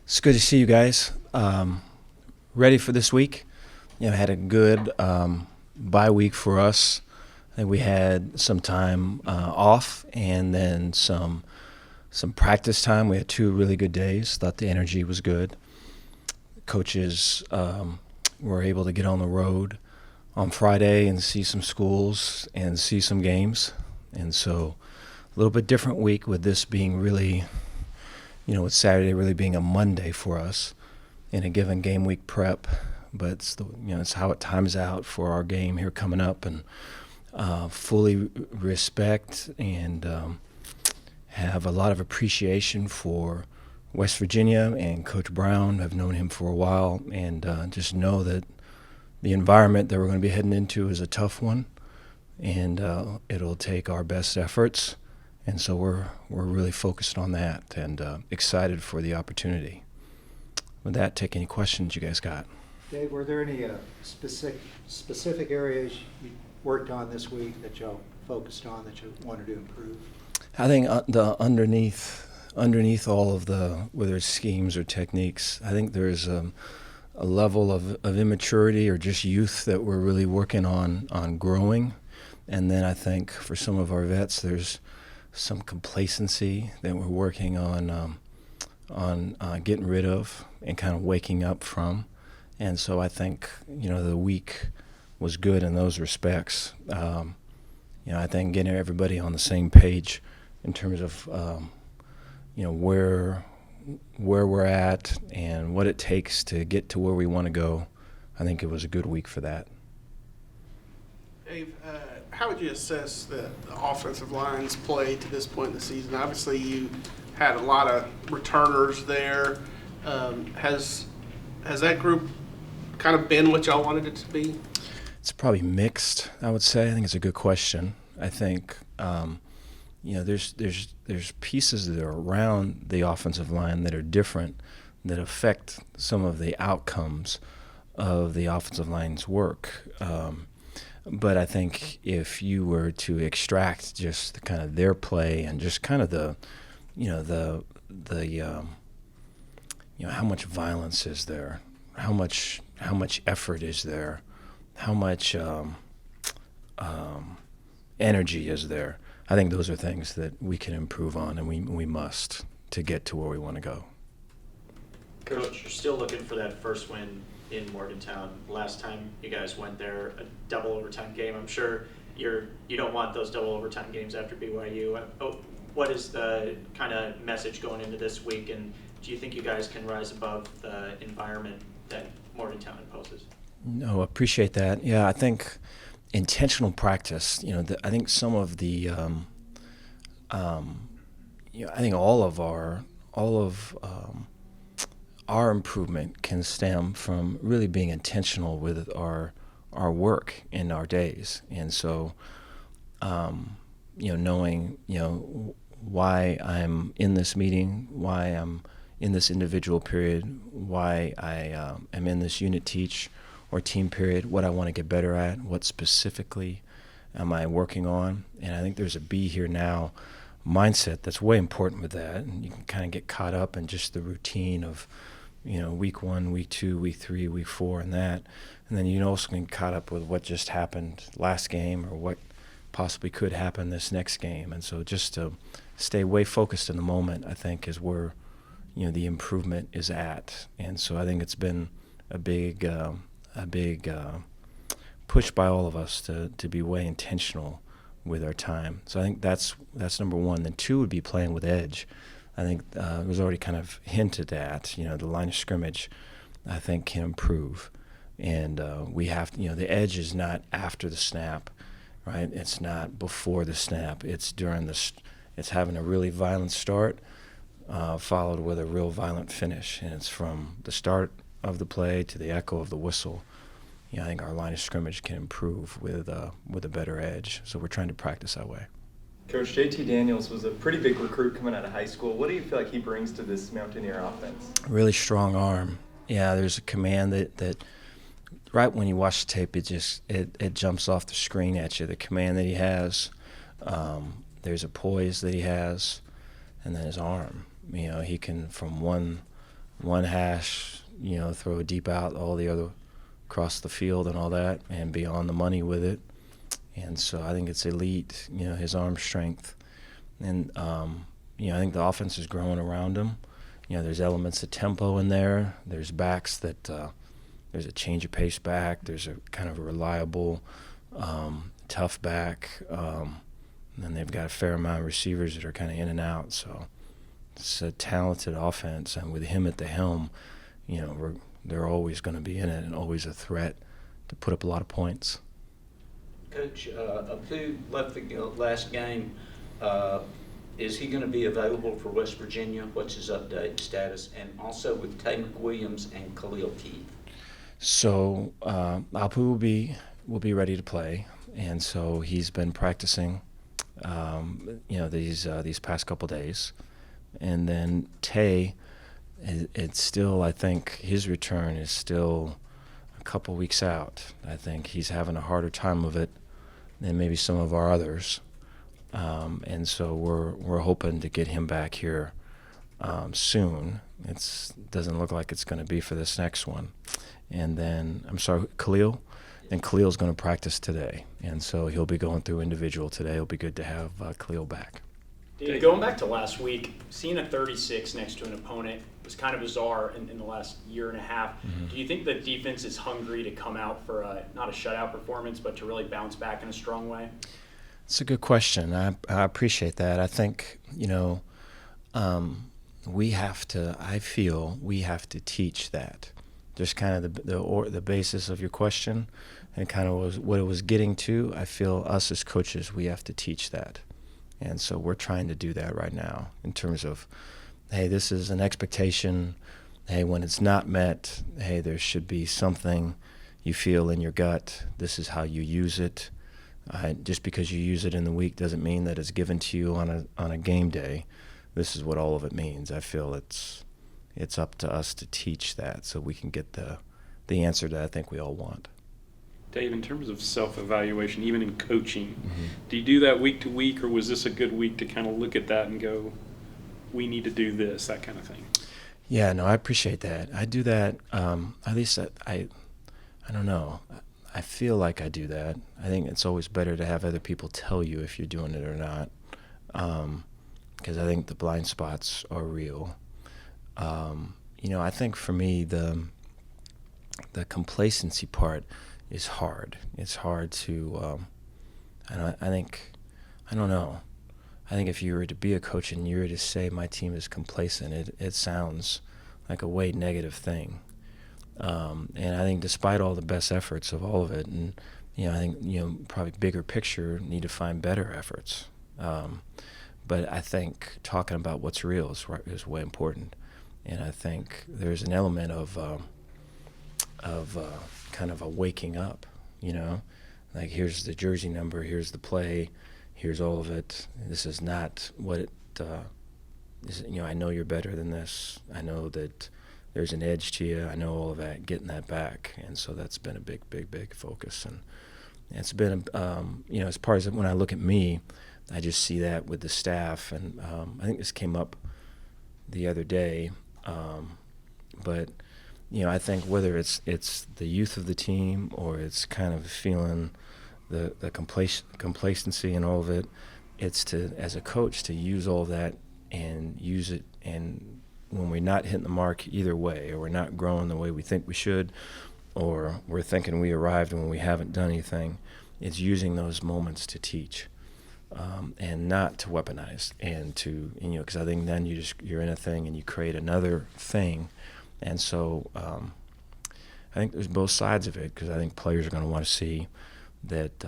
It's good to see you guys. Ready for this week? Had a good bye week for us. I think we had some time off and then some practice time. We had 2 really good days. Thought the energy was good. Coaches were able to get on the road on Friday and see some schools and see some games. And so a little bit different week with this being really, with Saturday really being a Monday for us in a given game week prep. But it's how it times out for our game here coming up, and fully respect and have a lot of appreciation for West Virginia and Coach Brown. I've known him for a while, and just know that the environment that we're going to be heading into is a tough one, and it'll take our best efforts. And so we're really focused on that and excited for the opportunity. With that, take any questions you guys got. Dave, were there any specific areas you worked on this week that y'all focused on that you wanted to improve? I think the underneath all of the, whether it's schemes or techniques, I think there's a level of immaturity or just youth that we're really working on growing. And then I think for some of our vets, there's some complacency that we're working on getting rid of and kind of waking up from. And so I think, the week was good in those respects. I think getting everybody on the same page in terms of, where we're at and what it takes to get to where we want to go. I think it was a good week for that. Dave, how would you assess the offensive line's play to this point in the season? Obviously, you had a lot of returners there. Has that group kind of been what y'all wanted it to be? It's probably mixed, I would say. I think it's a good question. I think, there's pieces that are around the offensive line that are different, that affect some of the outcomes of the offensive line's work. But I think if you were to extract just kind of their play and just kind of the how much violence is there, how much effort is there, how much energy is there, I think those are things that we can improve on, and we must, to get to where we want to go. Coach, you're still looking for that first win in Morgantown. Last time you guys went there, a double overtime game. I'm sure you don't want those double overtime games after BYU. What is the kind of message going into this week, and do you think you guys can rise above the environment that Morgantown imposes? No, appreciate that. Yeah, I think intentional practice. I think some of the, I think all of our improvement can stem from really being intentional with our work in our days. And so, knowing, why I'm in this meeting, why I'm in this individual period, why I am in this unit teach or team period, what I want to get better at, what specifically am I working on. And I think there's a be here now mindset that's way important with that. And you can kind of get caught up in just the routine of, week 1, week 2, week 3, week 4, and that. And then you also get caught up with what just happened last game or what possibly could happen this next game. And so just to stay way focused in the moment, I think, is where, the improvement is at. And so I think it's been a big push by all of us to be way intentional with our time. So I think that's number one. Then 2 would be playing with edge. I think it was already kind of hinted at. The line of scrimmage, I think, can improve, and we have to, the edge is not after the snap, right? It's not before the snap. It's during it's having a really violent start, followed with a real violent finish, and it's from the start of the play to the echo of the whistle. I think our line of scrimmage can improve with a better edge. So we're trying to practice that way. Coach, JT Daniels was a pretty big recruit coming out of high school. What do you feel like he brings to this Mountaineer offense? Really strong arm. Yeah, there's a command that right when you watch the tape, it jumps off the screen at you. The command that he has, there's a poise that he has, and then his arm. He can from one one hash, throw a deep out, all the other across the field and all that, and be on the money with it. And so I think it's elite, his arm strength. And, I think the offense is growing around him. There's elements of tempo in there. There's backs that there's a change of pace back. There's a kind of a reliable, tough back. And then they've got a fair amount of receivers that are kind of in and out. So it's a talented offense. And with him at the helm, they're always going to be in it and always a threat to put up a lot of points. Coach, Apu left the last game. Is he going to be available for West Virginia? What's his update status? And also with Tay McWilliams and Khalil Keith. So Apu will be ready to play, and so he's been practicing, these past couple days, and then Tay, it's still, I think his return is still a couple weeks out. I think he's having a harder time of it than maybe some of our others. And so we're hoping to get him back here soon. It doesn't look like it's going to be for this next one. And then, Khalil? And Khalil's going to practice today. And so he'll be going through individual today. It'll be good to have Khalil back. Dave, going back to last week, seeing a 36 next to an opponent was kind of bizarre in the last year and a half. Mm-hmm. Do you think the defense is hungry to come out for not a shutout performance, but to really bounce back in a strong way? It's a good question. I appreciate that. I think, I feel we have to teach that. Just kind of the basis of your question and kind of what it was getting to. I feel us as coaches, we have to teach that. And so we're trying to do that right now in terms of, hey, this is an expectation. Hey, when it's not met, hey, there should be something you feel in your gut. This is how you use it. Just because you use it in the week doesn't mean that it's given to you on a game day. This is what all of it means. I feel it's up to us to teach that so we can get the answer that I think we all want. Dave, in terms of self-evaluation, even in coaching, do you do that week to week, or was this a good week to kind of look at that and go, we need to do this, that kind of thing? Yeah, no, I appreciate that. I do that, at least I don't know. I feel like I do that. I think it's always better to have other people tell you if you're doing it or not, because I think the blind spots are real. I think for me, the complacency part is hard. It's hard to, I don't know. I think if you were to be a coach and you were to say my team is complacent, it sounds like a way negative thing. And I think despite all the best efforts of all of it, and, I think, probably bigger picture need to find better efforts. But I think talking about what's real is way important. And I think there's an element of kind of a waking up, like here's the jersey number, here's the play, here's all of it. This is not what it is. I know you're better than this. I know that there's an edge to you. I know all of that, getting that back. And so that's been a big focus. And it's been, as far as when I look at me, I just see that with the staff. And I think this came up the other day. But I think whether it's the youth of the team or it's kind of feeling the complacency and all of it, it's to, as a coach, to use all of that and use it. And when we're not hitting the mark either way, or we're not growing the way we think we should, or we're thinking we arrived when we haven't done anything, it's using those moments to teach. And not to weaponize, and to, because I think then you're in a thing and you create another thing. And so I think there's both sides of it, because I think players are going to want to see that,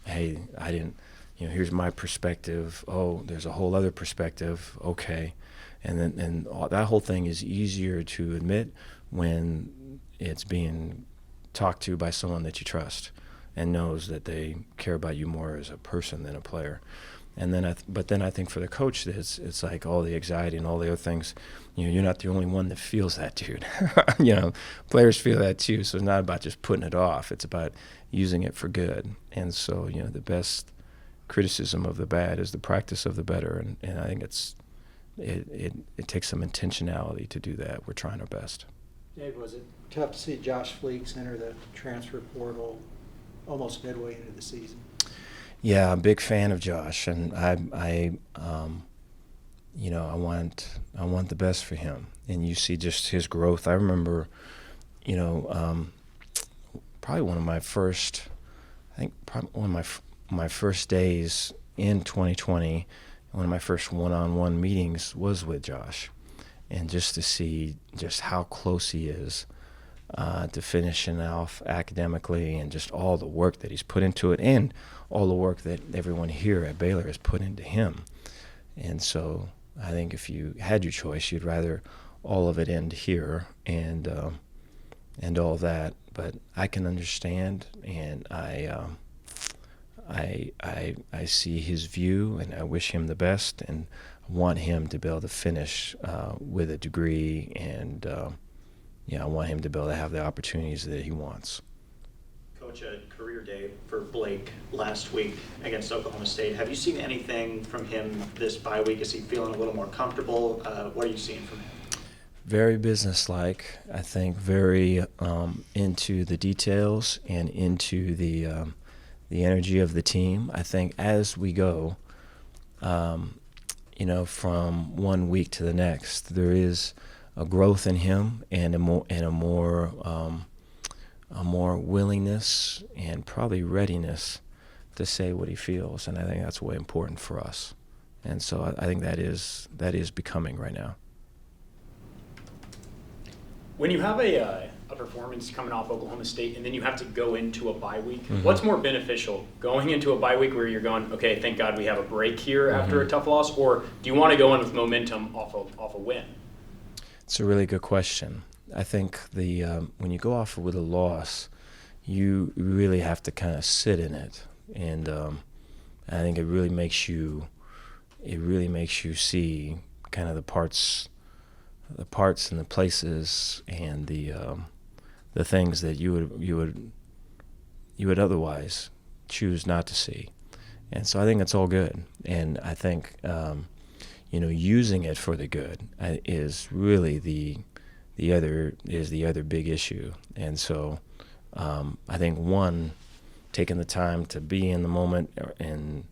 hey, I didn't, here's my perspective. Oh, there's a whole other perspective. Okay. And that whole thing is easier to admit when it's being talked to by someone that you trust and knows that they care about you more as a person than a player. And then, but then I think for the coach, it's like all the anxiety and all the other things. You're not the only one that feels that, dude. Players feel that too. So it's not about just putting it off. It's about using it for good. And so, the best criticism of the bad is the practice of the better. And I think it's it takes some intentionality to do that. We're trying our best. Dave, was it tough to see Josh Fleeks enter the transfer portal almost midway into the season? Yeah, I'm a big fan of Josh, and I want the best for him. And you see just his growth. I remember, probably one of my first, my first days in 2020, one of my first one-on-one meetings was with Josh, and just to see just how close he is to finishing off academically, and just all the work that he's put into it, and all the work that everyone here at Baylor has put into him. And so I think if you had your choice, you'd rather all of it end here and all that. But I can understand, and I see his view, and I wish him the best, and want him to be able to finish with a degree, and I want him to be able to have the opportunities that he wants. Coach, a career day for Blake last week against Oklahoma State. Have you seen anything from him this bye week? Is he feeling a little more comfortable? What are you seeing from him? Very businesslike, I think, very into the details and into the energy of the team. I think as we go, from 1 week to the next, there is a growth in him, and a more willingness and probably readiness to say what he feels, and I think that's way important for us. And so I think that is becoming right now. When you have a performance coming off Oklahoma State and then you have to go into a bye week, what's more beneficial? Going into a bye week where you're going, okay, thank God we have a break here after a tough loss, or do you want to go in with momentum off a win? It's a really good question. I think when you go off with a loss, you really have to kind of sit in it, and I think it really makes you see kind of the parts and the places and the things that you would otherwise choose not to see. And so I think it's all good, and I think using it for the good is really the other big issue. And so I think taking the time to be in the moment and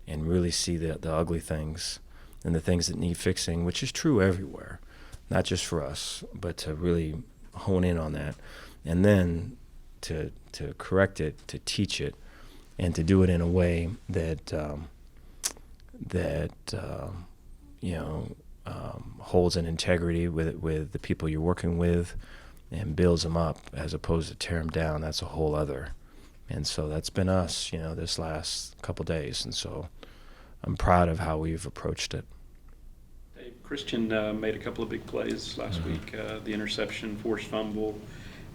really see the ugly things and the things that need fixing, which is true everywhere, not just for us, but to really hone in on that, and then to correct it, to teach it, and to do it in a way that holds an integrity with the people you're working with, and builds them up as opposed to tear them down. That's a whole other. And so that's been us, this last couple days. And so I'm proud of how we've approached it. Dave, Christian made a couple of big plays last week. The interception, forced fumble.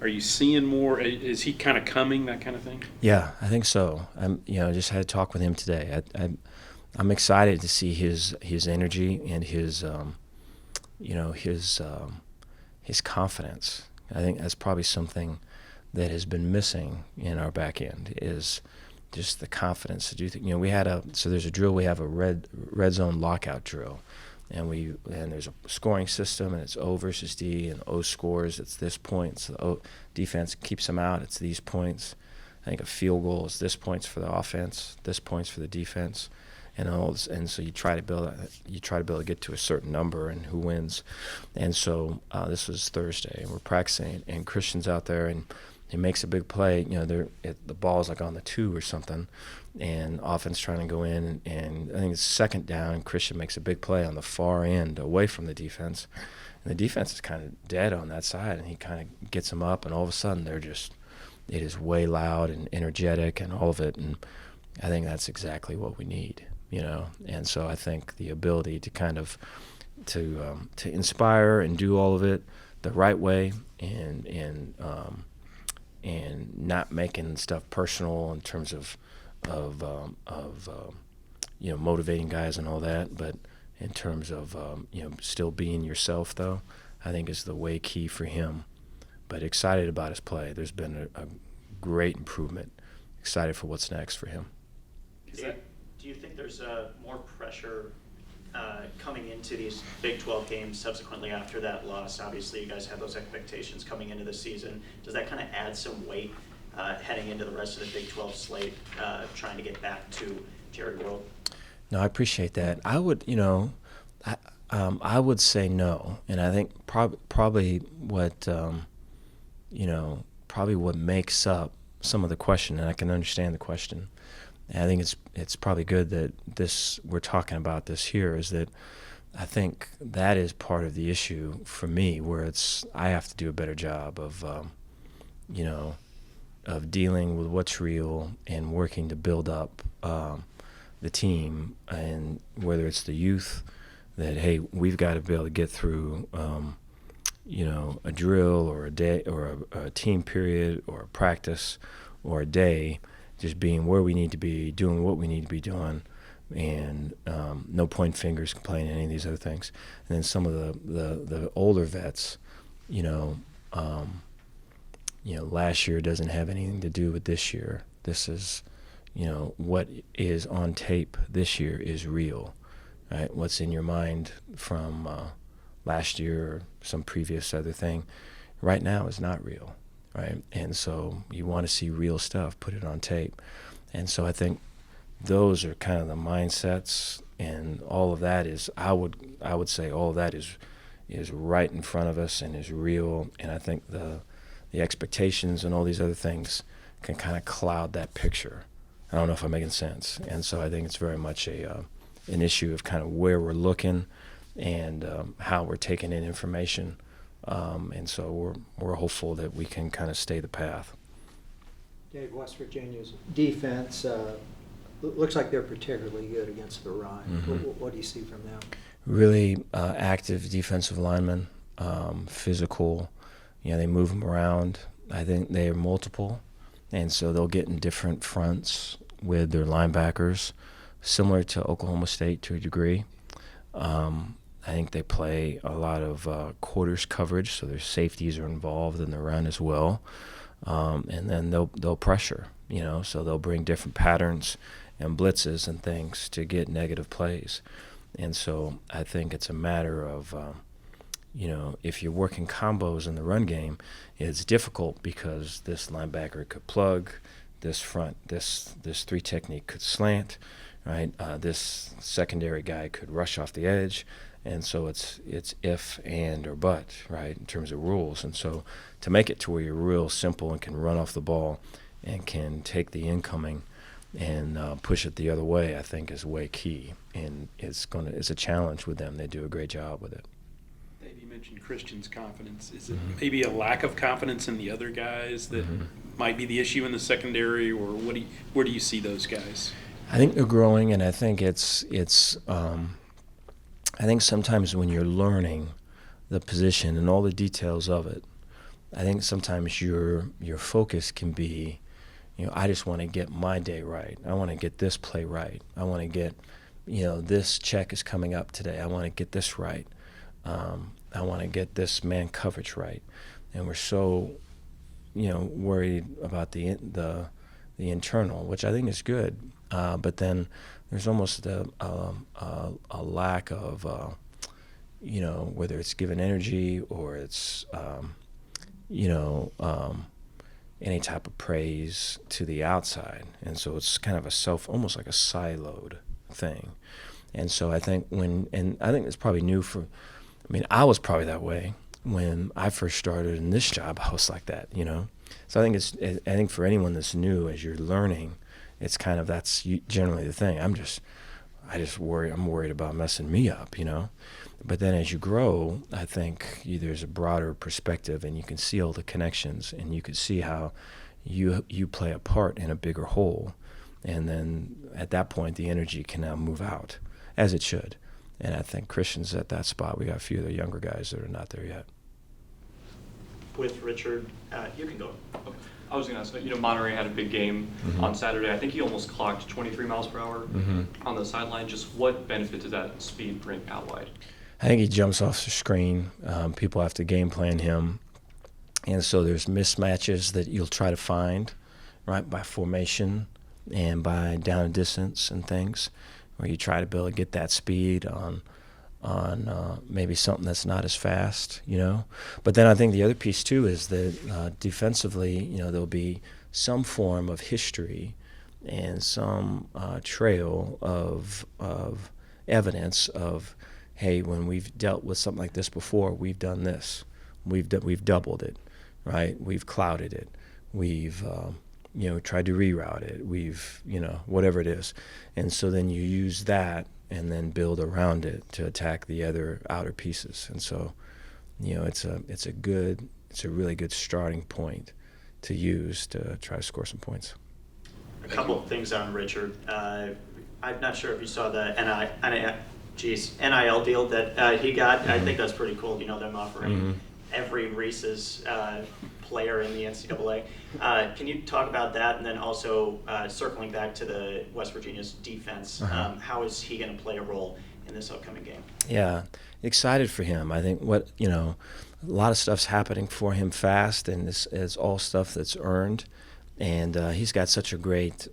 Are you seeing more? Is he kind of coming, that kind of thing? Yeah, I think so. Just had a talk with him today. I'm excited to see his energy and his confidence. I think that's probably something that has been missing in our back end, is just the confidence to do things. There's a drill. We have a red zone lockout drill, and there's a scoring system, and it's O versus D, and O scores. It's this point. So the O defense keeps them out. It's these points. I think a field goal is this points for the offense, this points for the defense. And so you try to build to get to a certain number and who wins. And so this was Thursday, and we're practicing, and Christian's out there, and he makes a big play. The ball's like on the 2 or something, and offense trying to go in, and I think it's second down, and Christian makes a big play on the far end away from the defense, and the defense is kind of dead on that side, and he kind of gets them up, and all of a sudden it is way loud and energetic and all of it, and I think that's exactly what we need. And so I think the ability to kind of to inspire and do all of it the right way, and not making stuff personal in terms of motivating guys and all that, but in terms of still being yourself, though, I think is the way key for him. But excited about his play. There's been a great improvement. Excited for what's next for him. Do you think there's more pressure coming into these Big 12 games subsequently after that loss, obviously you guys had those expectations coming into the season. Does that kind of add some weight heading into the rest of the Big 12 slate, trying to get back to Jerry World? No, I appreciate that. I would, I would say no, and I think probably what, probably what makes up some of the question, and I can understand the question. And I think it's probably good that we're talking about this here, is that I think that is part of the issue for me, where I have to do a better job of, of dealing with what's real and working to build up the team, and whether it's the youth, that hey, we've got to be able to get through a drill or a day or a team period or a practice or a day, just being where we need to be, doing what we need to be doing, and no point fingers, complaining, any of these other things. And then some of the older vets, last year doesn't have anything to do with this year. This is, what is on tape this year is real, right? What's in your mind from last year or some previous other thing right now is not real, right? And so you want to see real stuff, put it on tape. And so I think those are kind of the mindsets, and all of that is, I would say all of that is right in front of us and is real. And I think the expectations and all these other things can kind of cloud that picture. I don't know if I'm making sense. And so I think it's very much an issue of kind of where we're looking and how we're taking in information. And so we're hopeful that we can kind of stay the path. Dave, West Virginia's defense looks like they're particularly good against the run. Mm-hmm. What do you see from them? Really active defensive linemen, physical. They move them around. I think they are multiple, and so they'll get in different fronts with their linebackers, similar to Oklahoma State to a degree. I think they play a lot of quarters coverage, so their safeties are involved in the run as well. And then they'll pressure, so they'll bring different patterns and blitzes and things to get negative plays. And so I think it's a matter of, if you're working combos in the run game, it's difficult because this linebacker could plug, this front, this three technique could slant, right? This secondary guy could rush off the edge. And so it's if, and, or but, right, in terms of rules. And so to make it to where you're real simple and can run off the ball and can take the incoming and push it the other way, I think is way key. And it's a challenge with them. They do a great job with it. Dave, you mentioned Christian's confidence. Is it maybe a lack of confidence in the other guys that might be the issue in the secondary, or where do you see those guys? I think they're growing, and I think I think sometimes when you're learning the position and all the details of it, I think sometimes your focus can be, I just want to get my day right. I want to get this play right. I want to get, this check is coming up today. I want to get this right. I want to get this man coverage right. And we're so, worried about the internal, which I think is good. But then there's almost a lack of, whether it's given energy or it's, any type of praise to the outside. And so it's kind of almost like a siloed thing. And so I think I think it's probably new I was probably that way when I first started in this job. I was like that, So I think for anyone that's new, as you're learning, it's kind of, that's generally the thing. I'm worried about messing me up, But then as you grow, I think there's a broader perspective, and you can see all the connections, and you can see how you play a part in a bigger whole. And then at that point, the energy can now move out, as it should. And I think Christian's at that spot. We got a few of the younger guys that are not there yet. With Richard, you can go. Okay. I was going to ask, Monterey had a big game on Saturday. I think he almost clocked 23 miles per hour on the sideline. Just what benefit does that speed bring out wide? I think he jumps off the screen. People have to game plan him. And so there's mismatches that you'll try to find, right, by formation and by down and distance and things. where you try to be able to get that speed on maybe something that's not as fast, you know. But then I think the other piece too is that defensively, you know, there'll be some form of history and some trail of evidence of, hey, when we've dealt with something like this before, we've done this, we've doubled it, right? We've clouded it, we've you know, tried to reroute it, we've, you know, whatever it is, and so then you use that and then build around it to attack the other outer pieces. And so, you know, it's a really good starting point to use to try to score some points. A couple of things on Richard. I'm not sure if you saw the NIL deal that he got. Mm-hmm. I think that's pretty cool. You know, them offering every Reese's player in the NCAA. Can you talk about that? And then also circling back to the West Virginia's defense, how is he going to play a role in this upcoming game? Yeah, excited for him. I think a lot of stuff's happening for him fast, and it's all stuff that's earned. And he's got such a great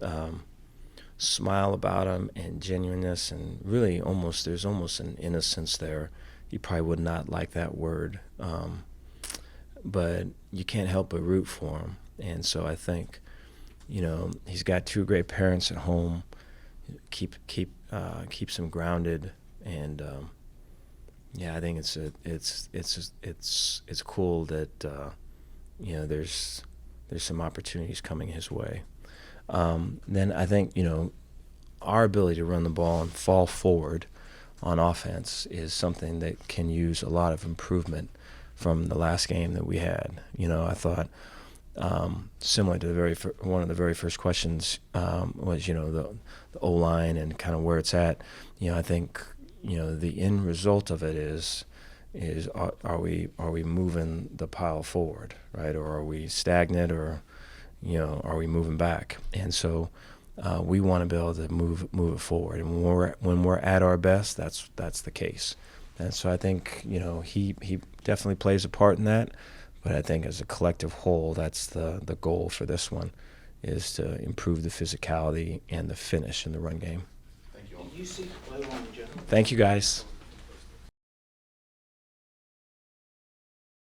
smile about him and genuineness, and really there's almost an innocence there. You probably would not like that word, but you can't help but root for him. And so I think, you know, he's got two great parents at home. Keeps him grounded, and yeah, I think it's cool that you know, there's some opportunities coming his way. Then I think, you know, our ability to run the ball and fall forward on offense is something that can use a lot of improvement from the last game that we had. You know, I thought similar to one of the very first questions was, you know, the O-line and kind of where it's at. You know, I think, you know, the end result of it is are we moving the pile forward, right, or are we stagnant, or, you know, are we moving back? And so we want to be able to move it forward, and when we're at our best, that's the case. And so I think, you know, he definitely plays a part in that, but I think as a collective whole, that's the goal for this one, is to improve the physicality and the finish in the run game. Thank you all. Did you see the play line, Joe? Thank you, guys.